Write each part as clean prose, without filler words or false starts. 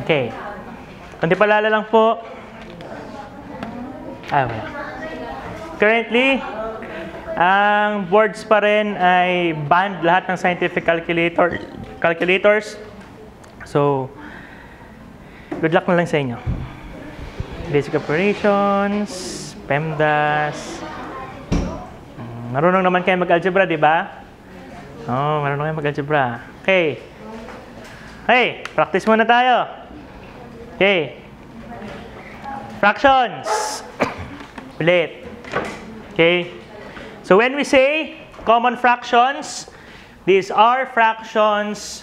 Okay. Kundi palala lang po. Wala. Currently, ang boards pa rin ay banned lahat ng scientific calculators. So, good luck na lang sa inyo. Basic operations, PEMDAS. Marunong naman kayo mag-algebra, di ba? Oo, marunong kayo mag-algebra. Okay. Hey, practice muna tayo. Okay. Fractions. Ulit. Okay. So when we say common fractions, these are fractions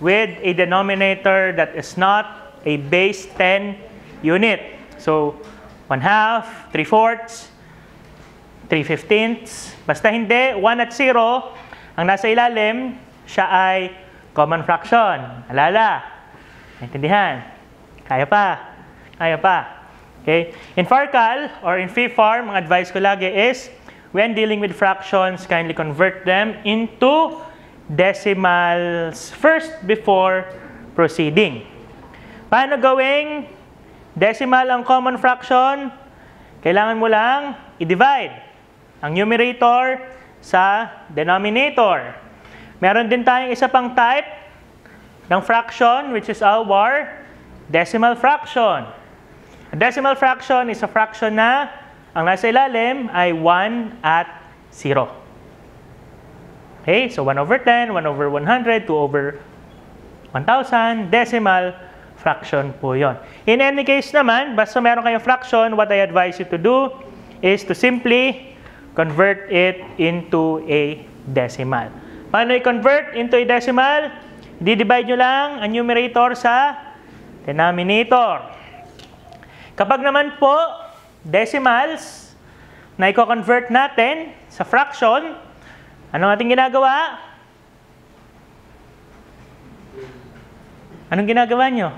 with a denominator that is not a base 10 unit. So 1/2, 3/4, 3/15. Basta hindi 1 at 0, ang nasa ilalim, siya ay common fraction. Alala? Naintindihan? Kaya pa? Kaya pa? Okay? In FARCAL or in FIFAR, ang advice ko lagi is, when dealing with fractions, kindly convert them into decimals first before proceeding. Paano gawing decimal ang common fraction? Kailangan mo lang i-divide ang numerator sa denominator. Meron din tayong isa pang type ng fraction, which is our decimal fraction. A decimal fraction is a fraction na ang nasa ilalim ay 1 at 0. Okay, so 1/10, 1/100, 2/1000, decimal fraction po yon. In any case naman, basta meron kayong fraction, what I advise you to do is to simply convert it into a decimal. Paano i-convert into a decimal? Di-divide nyo lang ang numerator sa denominator. Kapag naman po, decimals na i-convert natin sa fraction, anong ating ginagawa? Anong ginagawa nyo?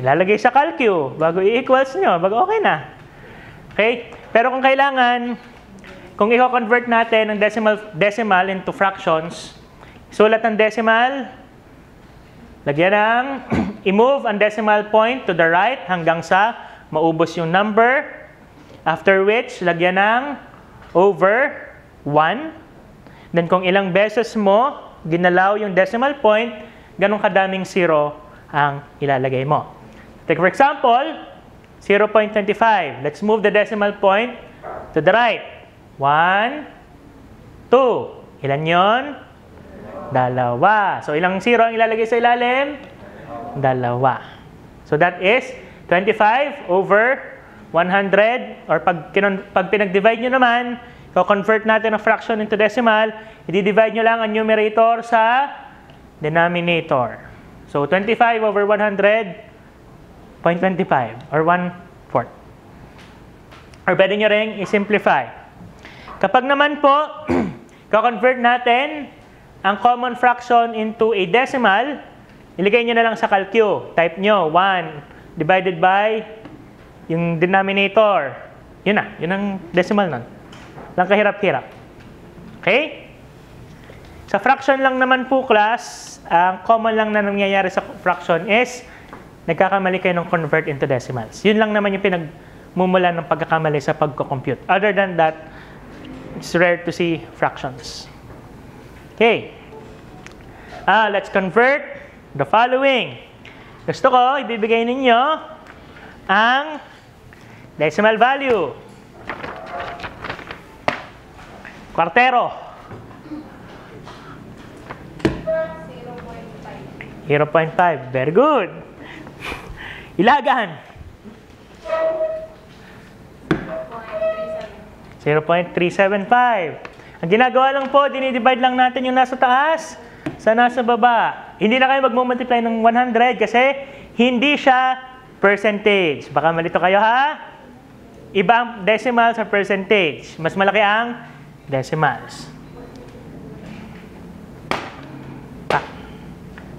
Ilalagay sa calcu bago i-equals nyo, bago okay na. Okay? Pero kung kailangan, kung i-convert natin ang decimal into fractions, sulat ng decimal, lagyan ng i-move ang decimal point to the right hanggang sa maubos yung number. After which, lagyan ng over 1. Then kung ilang beses mo ginalaw yung decimal point, ganun kadaming 0 ang ilalagay mo. Take for example, 0.25. Let's move the decimal point to the right. 1, 2. Ilan yon? Dalawa. So, ilang 0 ang ilalagay sa ilalim? Dalawa. So, that is 25 over 100. Or pag pinag-divide nyo naman, convert natin ang fraction into decimal, i-divide nyo lang ang numerator sa denominator. So, 25 over 100, 0.25 or 1/4. Or pwede nyo rin i-simplify. Kapag naman po, convert natin ang common fraction into a decimal, iligay nyo na lang sa calcu. Type nyo 1 divided by yung denominator. Yun na. Yun ang decimal nun. Lang kahirap-hirap. Okay? Sa fraction lang naman po, class, ang common lang na nangyayari sa fraction is nagkakamali kayo ng convert into decimals. Yun lang naman yung pinagmumulan ng pagkakamali sa pagko-compute. Other than that, it's rare to see fractions. Okay. Let's convert the following. Gusto ko, ibibigay ninyo ang decimal value. Kwartero. 0.5. Very good. Ilagan. 0.375. Ang ginagawa lang po, dinidivide lang natin yung nasa taas sa nasa baba. Hindi na kayo magmumultiply ng 100 kasi hindi siya percentage. Baka malito kayo, ha? Iba ang decimal sa percentage. Mas malaki ang decimals.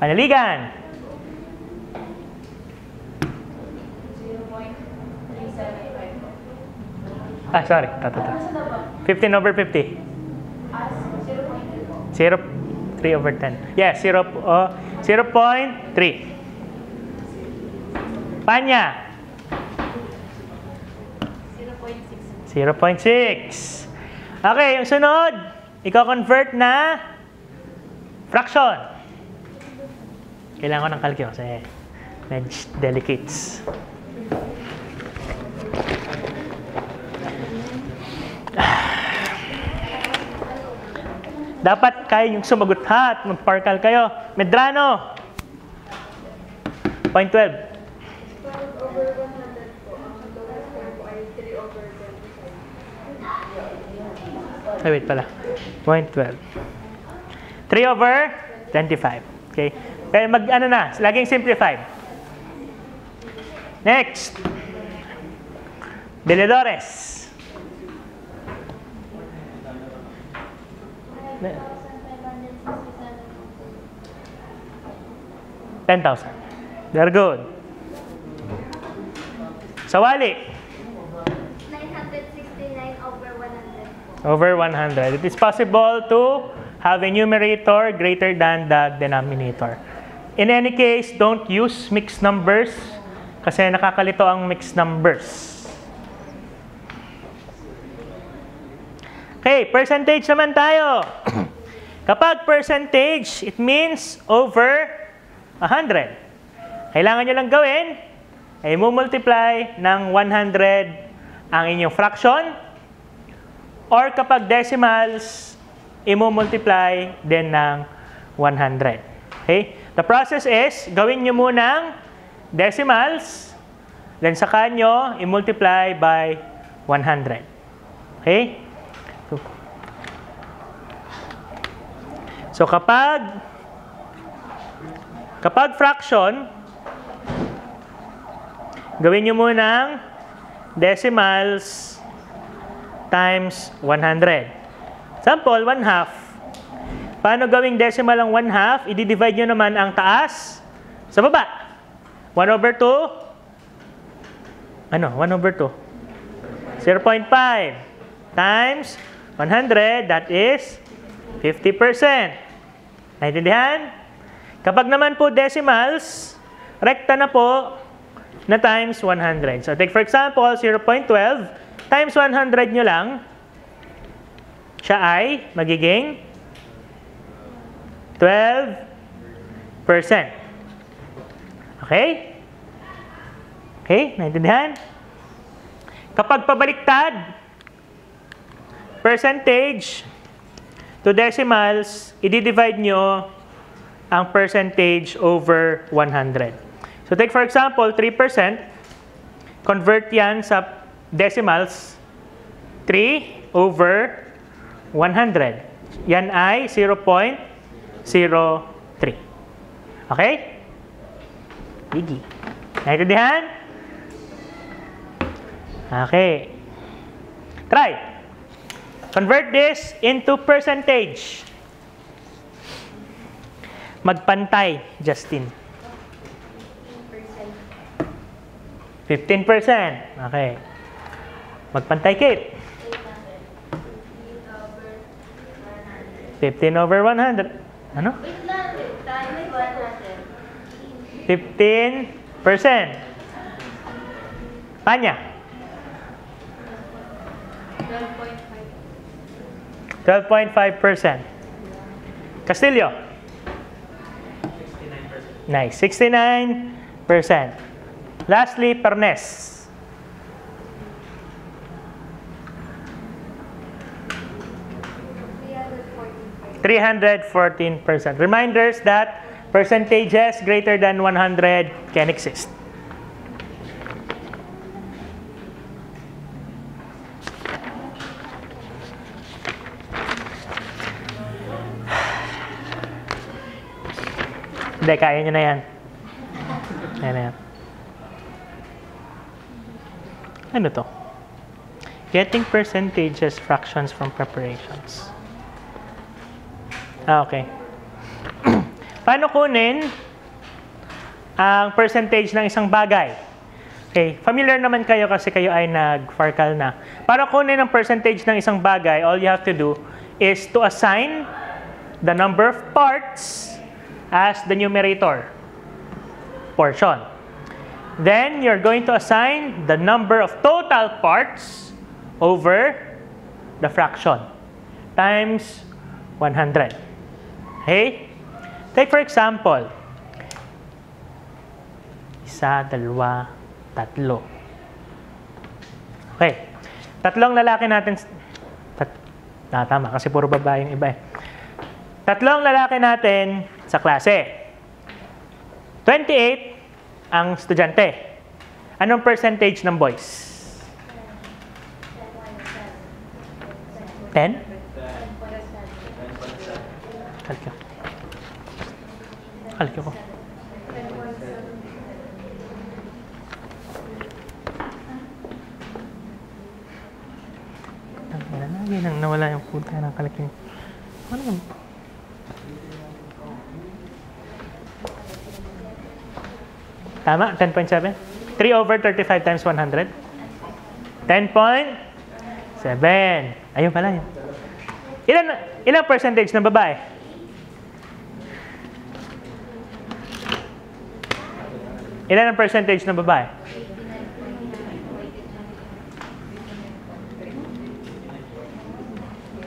Panaligan. 0.375. Sorry. 15 over 50. 0. 3 over 10. Yes, 0.3. Panya? 0.6. Okay, yung sunod, i-convert na fraction. Kailangan ko ng calculus kasi medyo delicates. Dapat kayo yung sumagot ha at mag-parkal kayo. Medrano. 0.12. 12 over 100 po. Ang total square po ay 3 over 25. Ay, wait pala. 0.12. 3 over 25. Okay. Kaya ano na, laging simplified. Next. Biledores. 10,000. Very good. Sawali. 969 over 100 po. Over 100. It is possible to have a numerator greater than the denominator. In any case, don't use mixed numbers kasi nakakalito ang mixed numbers. Okay, percentage naman tayo. Kapag percentage, it means over 100. Kailangan nyo lang gawin ay multiply ng 100 ang inyong fraction or kapag decimals, i-multiply din ng 100. Okay? The process is, gawin nyo munang decimals, then saka nyo i-multiply by 100. Okay? So kapag fraction, gawin nyo munang decimals times 100. Sample, 1/2. Paano gawing decimal ang 1/2? I-divide nyo naman ang taas sa baba. 1 over 2. Ano? 1 over 2. 0.5 times 100, that is 50%. Naintindihan? Kapag naman po decimals, rekta na po na times 100. So take for example, 0.12 times 100 nyo lang, siya ay magiging 12%. Okay? Okay? Naintindihan? Kapag pabaliktad, percentage to decimals, i-divide nyo ang percentage over 100. So take for example, 3%. Convert yan sa decimals. 3 over 100. Yan ay 0.03. Okay? Biggie. Naintindihan? Okay. Try. Convert this into percentage. Magpantay, Justin. 15%. Okay. Magpantay, Kate. 15 over 100. Ano? 15%. Panya? 12.5%. Castillo? 69%. Nice. 69%. Lastly, Pernes. 314%. Reminders that percentages greater than 100 can exist. Hindi, kaya nyo na yan. Kaya na yan. Ano to? Getting percentages, fractions from preparations. Okay. Paano kunin ang percentage ng isang bagay? Okay, familiar naman kayo kasi kayo ay nag-farkal na. Para kunin ang percentage ng isang bagay, all you have to do is to assign the number of parts as the numerator portion. Then you're going to assign the number of total parts over the fraction times 100. Okay? Take for example, 1, 2, 3. Okay. Tatlong lalaki natin. Tama, kasi puro babae yung iba eh. Tatlong lalaki natin sa klase. 28 ang estudyante. Anong percentage ng boys? 10? Kalkyo ko. Lagi nang nawala yung punta ng kalkyo. Ano yun? Tama? 10.7? 3 over 35 times 100? 10.7. Ayun pala yun. Ilang percentage ng babae? Ilan ang percentage ng babae?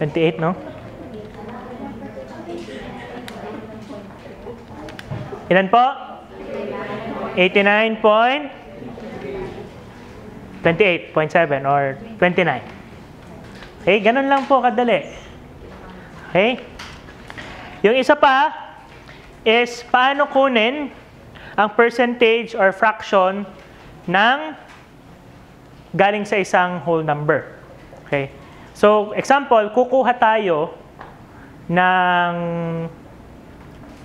28, no? Ilan po? 89.28.7 or 29. Okay, ganun lang po kadali. Okay? Yung isa pa is paano kunin ang percentage or fraction ng galing sa isang whole number. Okay? So, example, kukuha tayo ng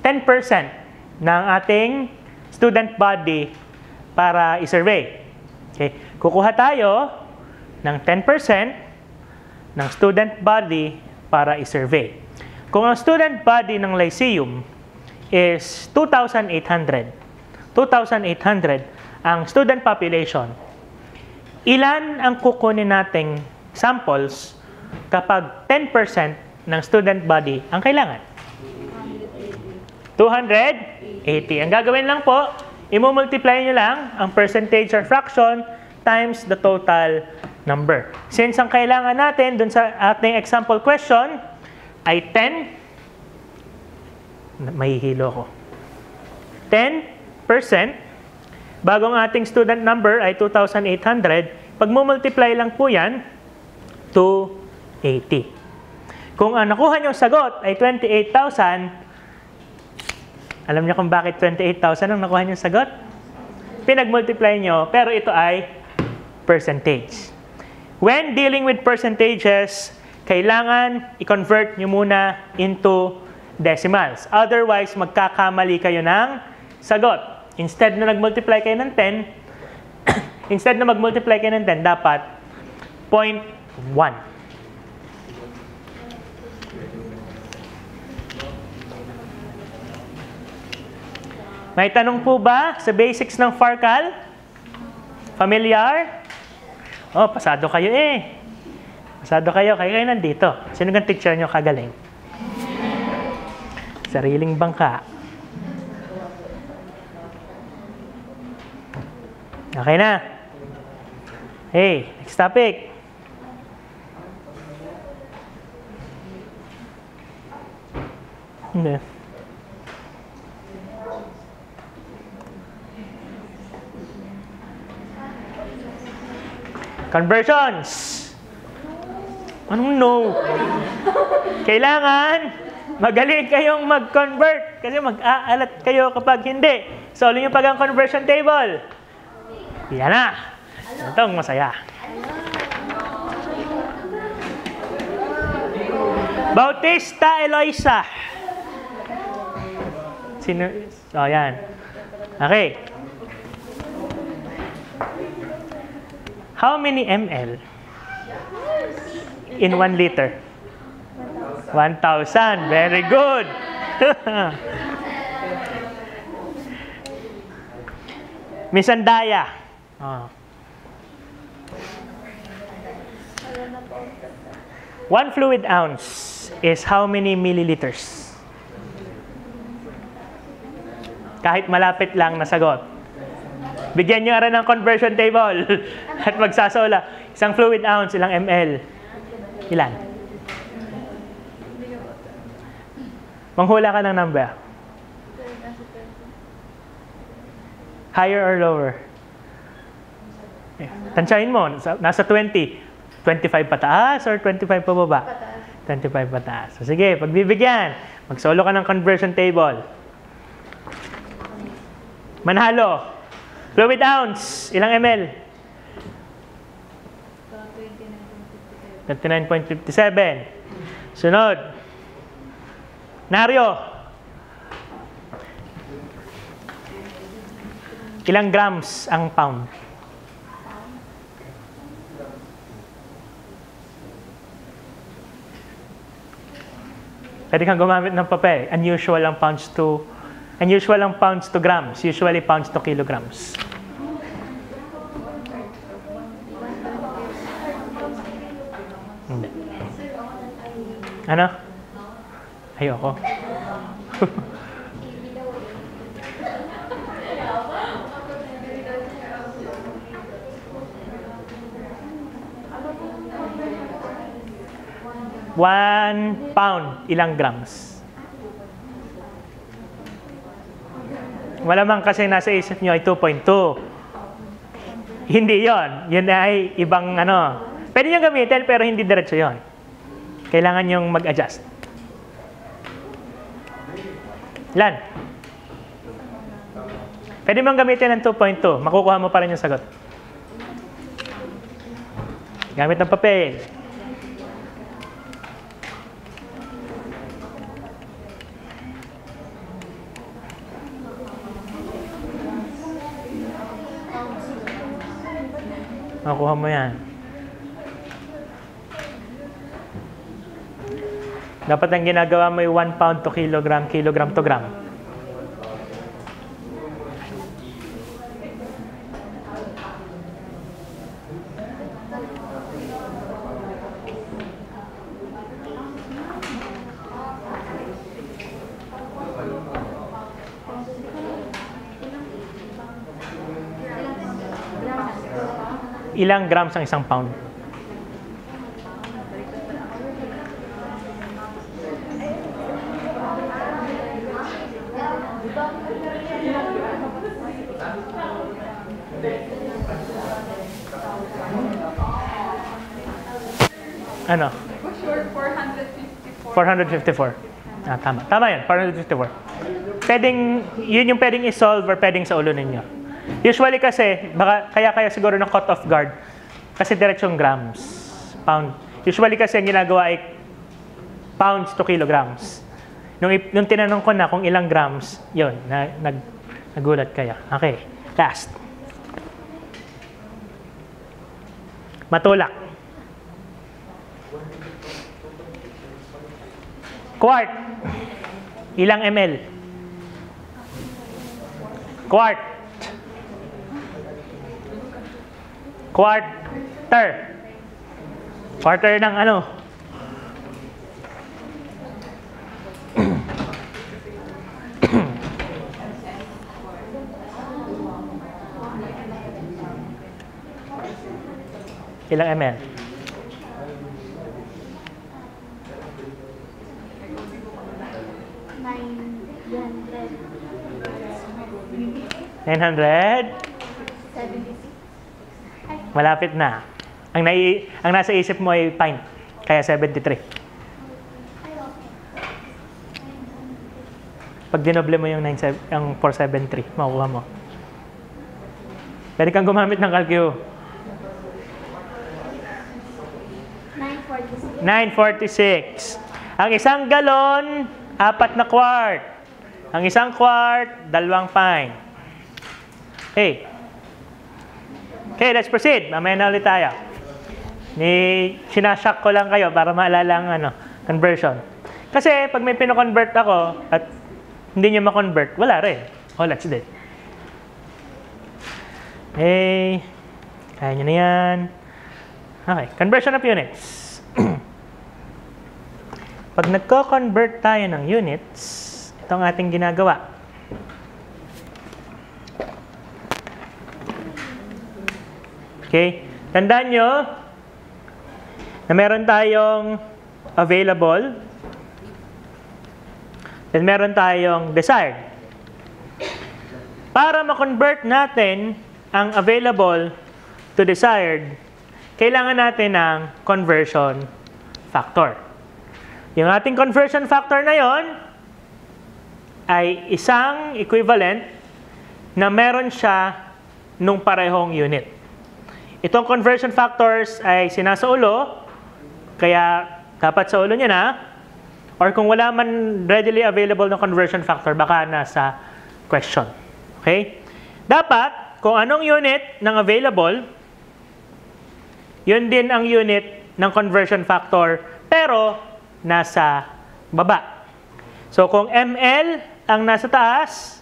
10% ng ating student body para i-survey. Okay? Kukuha tayo ng 10% ng student body para i-survey. Kung ang student body ng Lyceum is 2,800 ang student population, ilan ang kukunin nating samples kapag 10% ng student body ang kailangan? 280. Ang gagawin lang po, i-multiply nyo lang ang percentage or fraction times the total number. Since ang kailangan natin dun sa ating example question ay 10, mahihilo ko, 10%, bago ang ating student number ay 2,800, pag multiply lang po yan, 280. Kung ang nakuha niyong sagot ay 28,000, alam niyo kung bakit 28,000 ang nakuha niyong sagot? Pinag-multiply niyo, pero ito ay percentage. When dealing with percentages, kailangan i-convert niyo muna into decimals. Otherwise, magkakamali kayo ng sagot. Instead na nag-multiply kayo ng 10, dapat 0.1. May tanong po ba sa basics ng FARCAL? Familiar? Oh, pasado kayo eh. Pasado kayo nandito. Sino ang teacher nyo kagaling? Sariling bangka. Okay na. Hey, next topic. Hindi. Conversions. Anong no? Kailangan magaling kayong mag-convert kasi mag-aalat kayo kapag hindi. Solve nyo pag ang conversion table. Yan na. Itong masaya. Bautista Eloisa. Sino? Oh, yan. Okay. How many ml in 1 liter? 1,000. Very good. Miss Andaya. Oh. 1 fluid ounce is how many milliliters? Kahit malapit lang na sagot. Bigyan nyo rin ng conversion table at magsasola. Isang fluid ounce, ilang ml? Ilan? Manghula ka ng number. Higher or lower? Tansyahin mo, nasa 20. 25 pataas or 25 pababa? Pataas. 25 pataas. So, sige, pagbibigyan. Magsolo ka ng conversion table. Manhalo. Fluid ounce, ilang ml? 29.57. Sunod. Naryo. Ilang grams ang pound? Pwede kang gumamit ng papel. Unusual ang pounds to grams. Usually pounds to kilograms. Hindi. Ano? Ayoko. One pound, ilang grams? Malamang kasi nasa isip nyo ay 2.2. Hindi yon. Yun ay ibang ano. Pwede nyo gamitin pero hindi diretso yon. Kailangan nyong mag-adjust. Ilan? Pwede mong gamitin ng 2.2. Makukuha mo pa rin yung sagot. Gamit ng papel. Makuha mo yan. Dapat ang ginagawa mo ay 1 pound to kilogram, kilogram to gram. Ilang grams ang isang pound? Ano? 454. Tama. Tama yan, 454. Yun yung pwedeng isolve or pwedeng sa ulo ninyo. Usually kasi, kaya siguro ng cut-off guard, kasi diretsong grams, pound. Usually kasi ang ginagawa ay pounds to kilograms. Nung tinanong ko na kung ilang grams, yun, nagulat kaya. Okay, last. Matulak. Quart. Ilang ml? Quart. Quarter. Quarter ng ano? Ilang ml? 900? 76. Malapit na. Ang nasa isip mo ay pint, kaya 73. Pag dinoble mo yung 473, makukuha mo. Pwede kang gumamit ng calcio. 946. Ang isang galon, 4 na quart. Ang isang quart, 2 pint. Okay, let's proceed. Mamaya na ulit tayo. Sinashock ko lang kayo para maalala ang conversion. Kasi pag may pino-convert ako at hindi nyo ma-convert, wala rin. That's it. Kaya nyo na yan. Okay, conversion of units. Pag nagko-convert tayo ng units, ito ang ating ginagawa. Okay? Tandaan nyo na meron tayong available, then meron tayong desired. Para ma-convert natin ang available to desired, kailangan natin ng conversion factor. Yung ating conversion factor na yon ay isang equivalent na meron siya nung parehong unit. Itong conversion factors ay sinasaulo, kaya dapat sa ulo niya na, or kung wala man readily available na conversion factor, baka nasa question. Okay? Dapat, kung anong unit ng available, yun din ang unit ng conversion factor, pero nasa baba. So, kung ml ang nasa taas,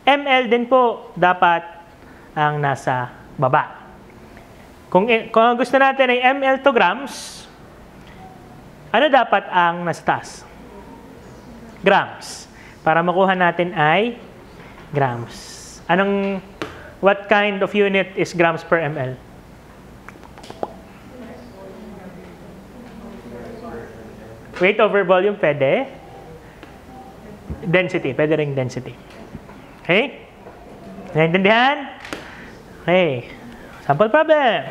ml din po dapat ang nasa baba. Kung ang gusto natin ay ml to grams, ano dapat ang nasa taas? Grams. Para makuha natin ay grams. What kind of unit is grams per ml? Weight over volume, pwede. Density, pwede ring density. Okay? Naintindihan? Okay. Sample problem.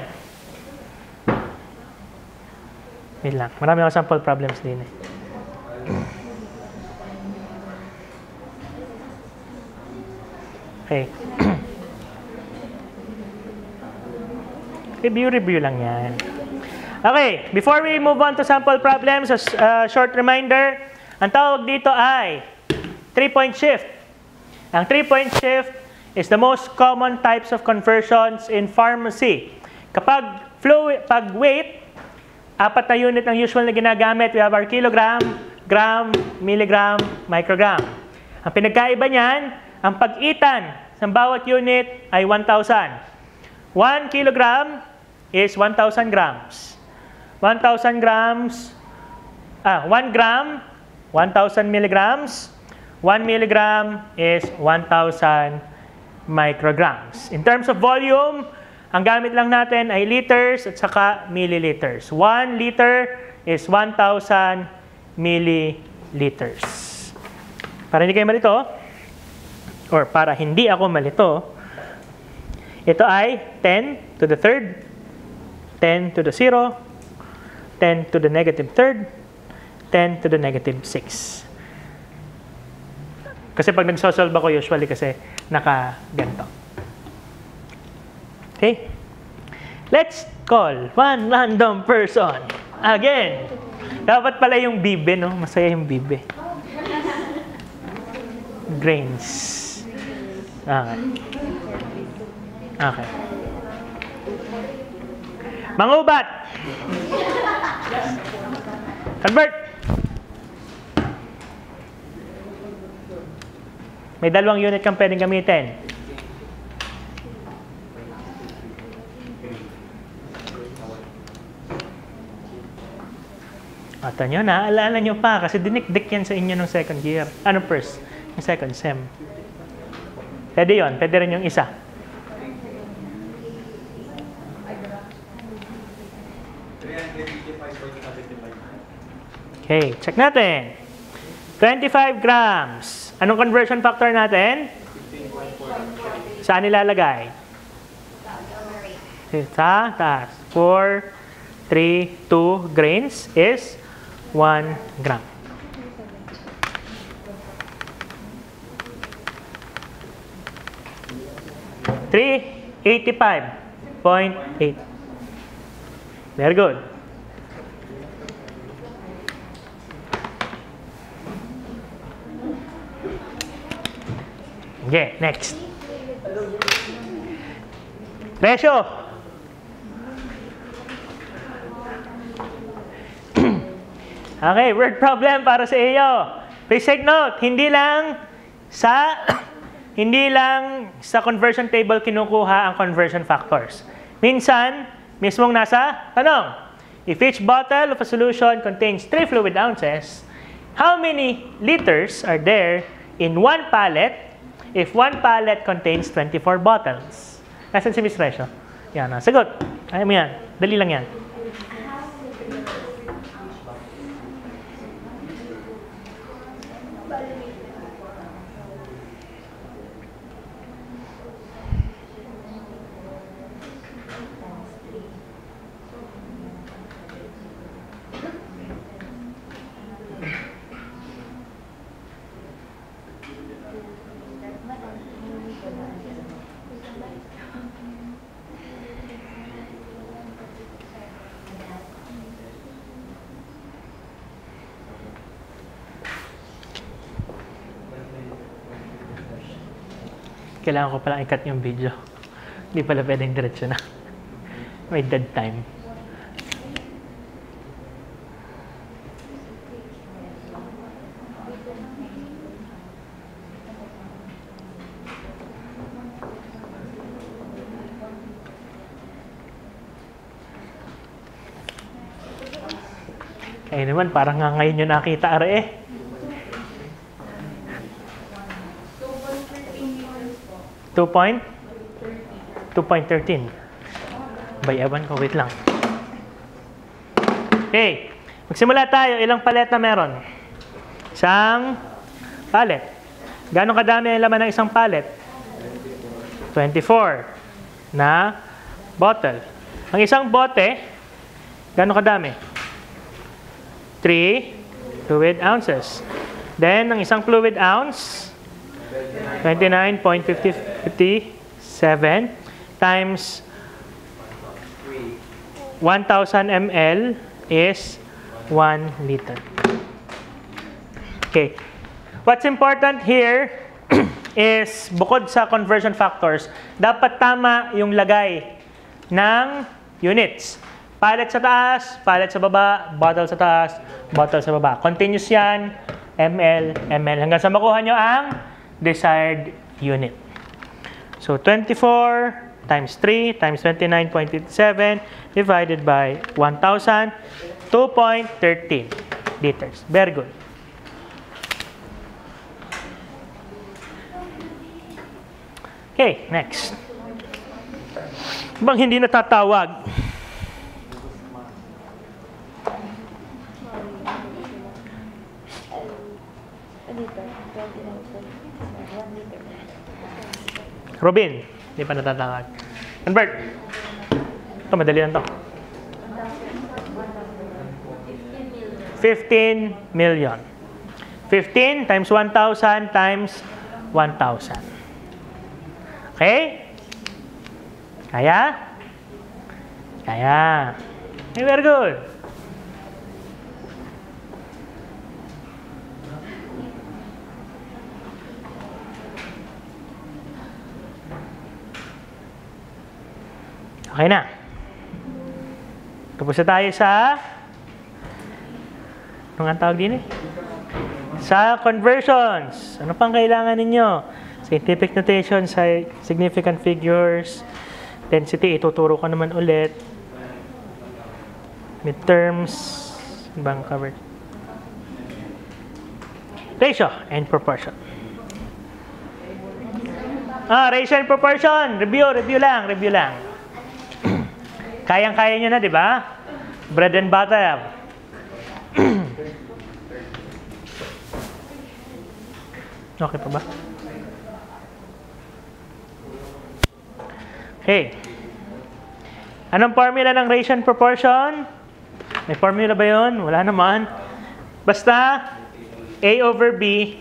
Wait lang. Marami akong sample problems din eh. Okay. Review lang yan. Okay, before we move on to sample problems, a short reminder, ang tawag dito ay 3-point shift. Ang 3-point shift is the most common types of conversions in pharmacy. Kapag weight, 4 na unit ang usual na ginagamit. We have our kilogram, gram, milligram, microgram. Ang pinagkaiba niyan, ang pag-itan sa bawat unit ay 1,000. 1 kilogram is 1,000 grams. 1,000 grams, 1 gram, 1,000 milligrams. 1 milligram is 1,000 micrograms. In terms of volume, ang gamit lang natin ay liters at saka milliliters. 1 liter is 1,000 milliliters. Para hindi kayo malito, or para hindi ako malito, ito ay 10 to the third, 10 to the 0, 10 to the negative third, 10 to the negative 6. Kasi pag nagsosolve ako usually kasi naka-ganto. Okay? Let's call one random person. Again. Dapat pala yung bibe, no? Masaya yung bibe. Grains. Okay. Okay. Mangubat. Convert. May 2 unit kang pwedeng gamitin. Ito nyo, naaalala nyo pa kasi dinikdik yan sa inyo ng second year. Ano first? Yung second sem. Pwede yun. Pwede rin yung isa. Okay, check natin. 25 grams. Anong conversion factor natin? Saan nilalagay? Sa taas. 4, 3, 2 grains is 1 gram. $385.8. Very good. Okay, next. Ratio. Okay, word problem para sa iyo. Please take note, hindi lang sa conversion table kinukuha ang conversion factors. Minsan, mismong nasa tanong, if each bottle of a solution contains 3 fluid ounces, how many liters are there in 1 pallet if 1 pallet contains 24 bottles? Nasaan si Miss Resho? Yan, sagot. Kaya mo yan. Dali lang yan. Kailangan ko pala i-cut yung video. Hindi pala pwedeng diretso na. May dead time. Kaya naman, parang nga ngayon yung nakita are eh. 2.13. Bayaban ko, wait lang. Okay, magsimula tayo. Ilang paleta meron? Isang palet. Gano'ng kadami ang laman ng isang palet? 24 na bottle. Ang isang bote, gano'ng kadami? 3 fluid ounces. Then, ang isang fluid ounce, 29.57 times 1,000 ml is 1 liter. Okay. What's important here is, bukod sa conversion factors, dapat tama yung lagay ng units. Pallet sa taas, pallet sa baba, bottle sa taas, bottle sa baba. Continuous yan, ml, ml, hanggang sa makuha nyo ang desired unit. So, 24 times 3 times 29.87 divided by 1,000, 2.13 liters. Very good. Okay, next. Bang hindi natatawag? Robin, hindi pa natatawag. Convert. Ito, madali lang ito. 15 million. 15 times 1,000 times 1,000. Okay? Kaya? Kaya. Okay, very good. Okay na. Tapos na tayo sa, ano nga tawag din eh? Sa conversions. Ano pang kailangan ninyo? Scientific notation, significant figures, density, ituturo ko naman ulit. Midterms, bang covered? Ratio and proportion. Ratio and proportion. Review lang. Kayang-kaya nyo na, di ba? Bread and butter. Okay pa ba? Okay. Anong formula ng ratio and proportion? May formula ba yun? Wala naman. Basta, A over B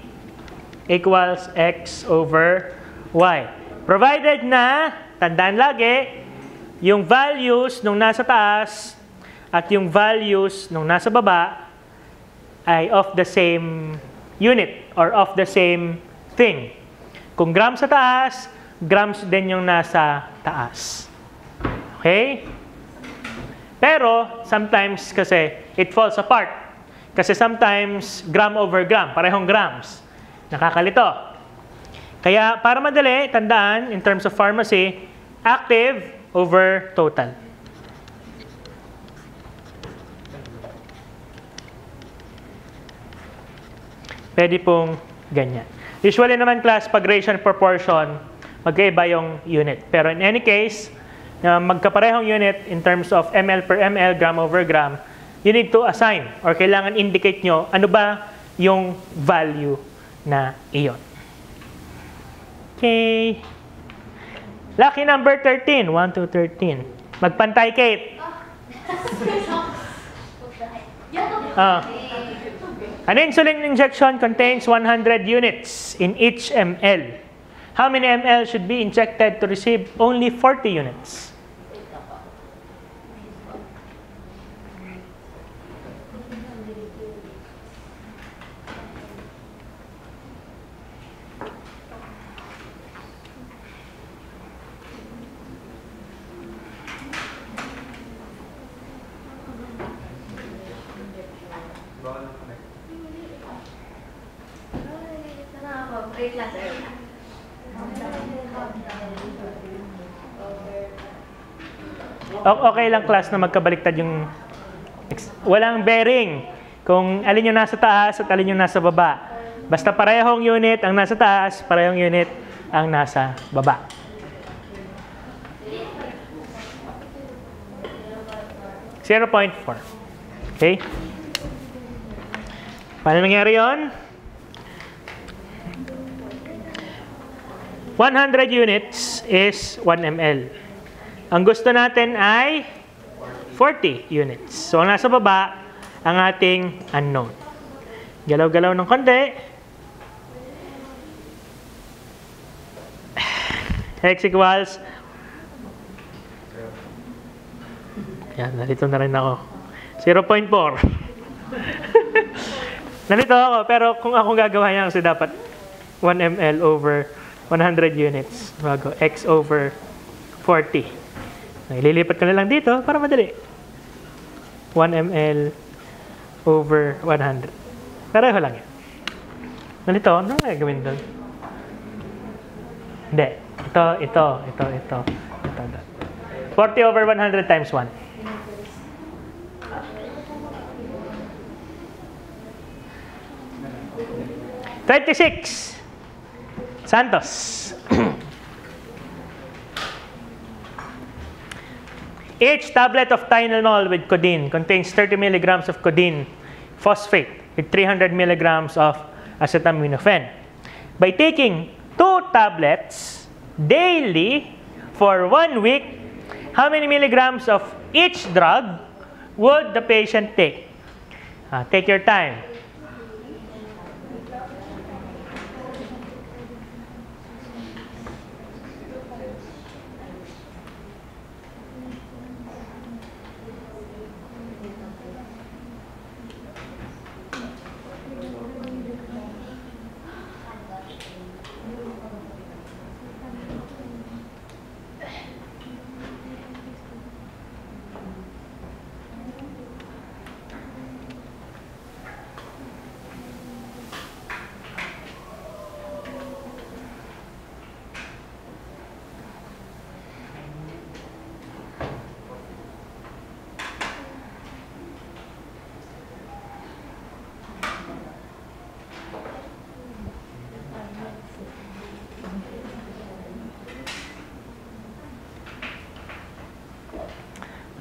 equals X over Y. Provided na, tandaan lagi, yung values nung nasa taas at yung values nung nasa baba ay of the same unit or of the same thing. Kung grams sa taas, grams din yung nasa taas. Okay? Pero, sometimes kasi, it falls apart. Kasi sometimes, gram over gram, parehong grams. Nakakalito. Kaya, para madali, tandaan, in terms of pharmacy, active over total. Pwede pong ganyan. Usually naman class, pag ratio and proportion, magkaiba yung unit. Pero in any case, na magkaparehong unit in terms of ml per ml, gram over gram, you need to assign or kailangan indicate nyo ano ba yung value na iyon. Okay. Lucky number 13. 1 to 13. Magpantay, Kate. An insulin injection contains 100 units in each ml. How many ml should be injected to receive only 40 units? Wait lang, sir. Okay lang class na magkabaliktad yung walang bearing kung alin yung nasa taas at alin yung nasa baba. Basta parehong unit ang nasa taas, parehong unit ang nasa baba. .4. Okay? Paano nangyari yun? 100 units is 1 ml. Ang gusto natin ay 40 units. So, ang nasa baba, ang ating unknown. Galaw-galaw ng konti. X equals. Yan, nalito na rin ako. 0.4. Nalito ako, pero kung ako gagawa yan, kasi dapat 1 ml over 100 units bago x over 40. Ililipat ko na lang dito para madali. 1 ml over 100. Pareho lang yan. Nalito, ano nga gawin doon? Hindi. Ito. 40 over 100 times 1. $36. Santos. Each tablet of Tylenol with codeine contains 30 milligrams of codeine phosphate with 300 milligrams of acetaminophen. By taking 2 tablets daily for 1 week, how many milligrams of each drug would the patient take? Take your time.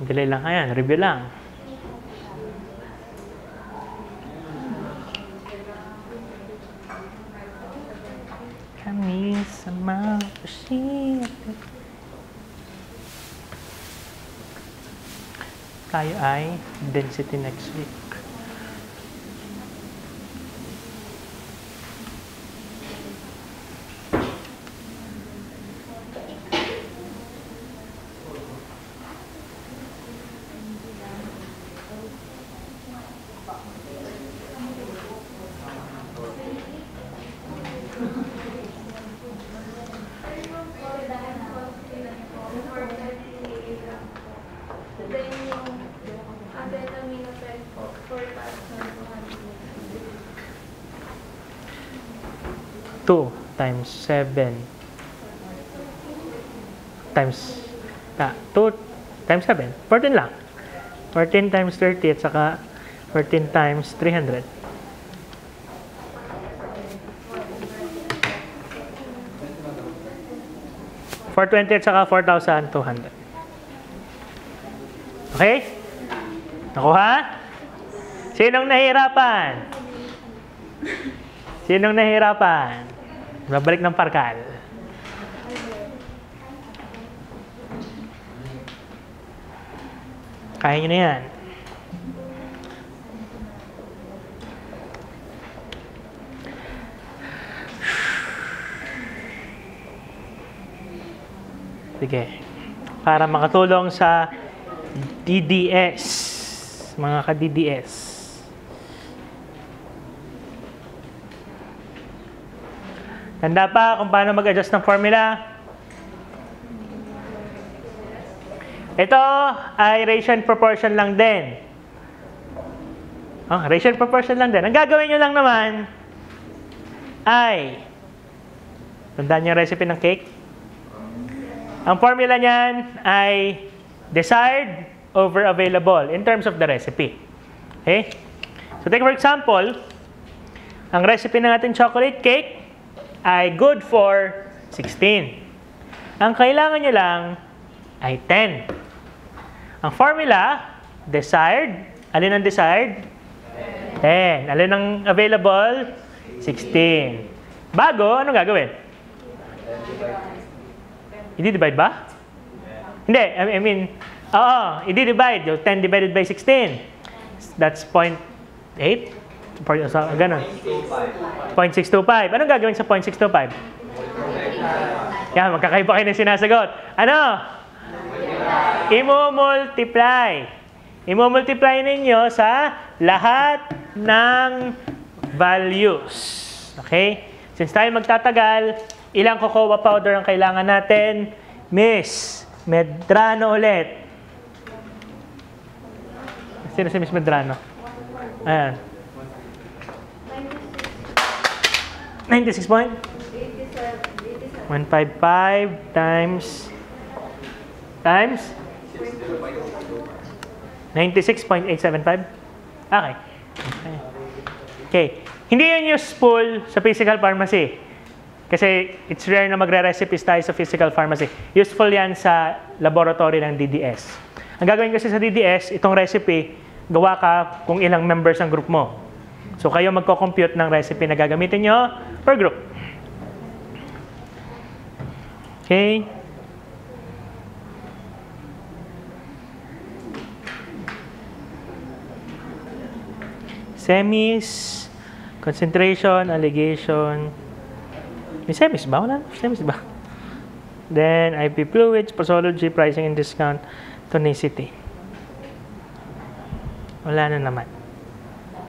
Dali lang yan. Review lang. Kami sa mapasya. Tayo ay density next week. Times 7 times 2 times 7 14 lang 14 times 30 at saka 14 times 300 420 at saka 4,200 Okay? Nakuha? Sinong nahihirapan? Sinong nahihirapan? Babalik ng parkal. Kaya nyo na yan. Sige. Para makatulong sa DDS. Mga ka-DDS. Tanda pa kung paano mag-adjust ng formula. Ito ay ratio and proportion lang din. Ratio and proportion lang din. Ang gagawin nyo lang naman ay, tandaan yung recipe ng cake. Ang formula niyan ay desired over available in terms of the recipe. Okay? So take for example, ang recipe ng ating chocolate cake ay good for 16. Ang kailangan nyo lang ay 10. Ang formula, desired. Alin ang desired? 10. Alin ang available? 16. Bago, anong gagawin? I-divide ba? Hindi, I mean, i-divide. 10 divided by 16. That's 0.8. Ganon. 0.625. Anong gagawin sa 0.625? Yan, magkakaiba kayo ng sinasagot. Ano? I-multiply. I-multiply ninyo sa lahat ng values. Okay? Since tayo magtatagal, ilang cocoa powder ang kailangan natin? Miss Medrano ulit. Sino si Miss Medrano? Ayan. 96 point? 155 times 96.875? Okay. Okay. Hindi yun useful sa physical pharmacy. Kasi it's rare na magre-recipes tayo sa physical pharmacy. Useful yan sa laboratory ng DDS. Ang gagawin kasi sa DDS, itong recipe, gawa ka kung ilang members ang group mo. So kayo magko-compute ng recipe na gagamitin nyo per group. Okay? Semis, concentration, alligation. May semis ba? Wala? Semis ba? Then, IP fluids, posology, pricing and discount, tonicity. Wala na naman.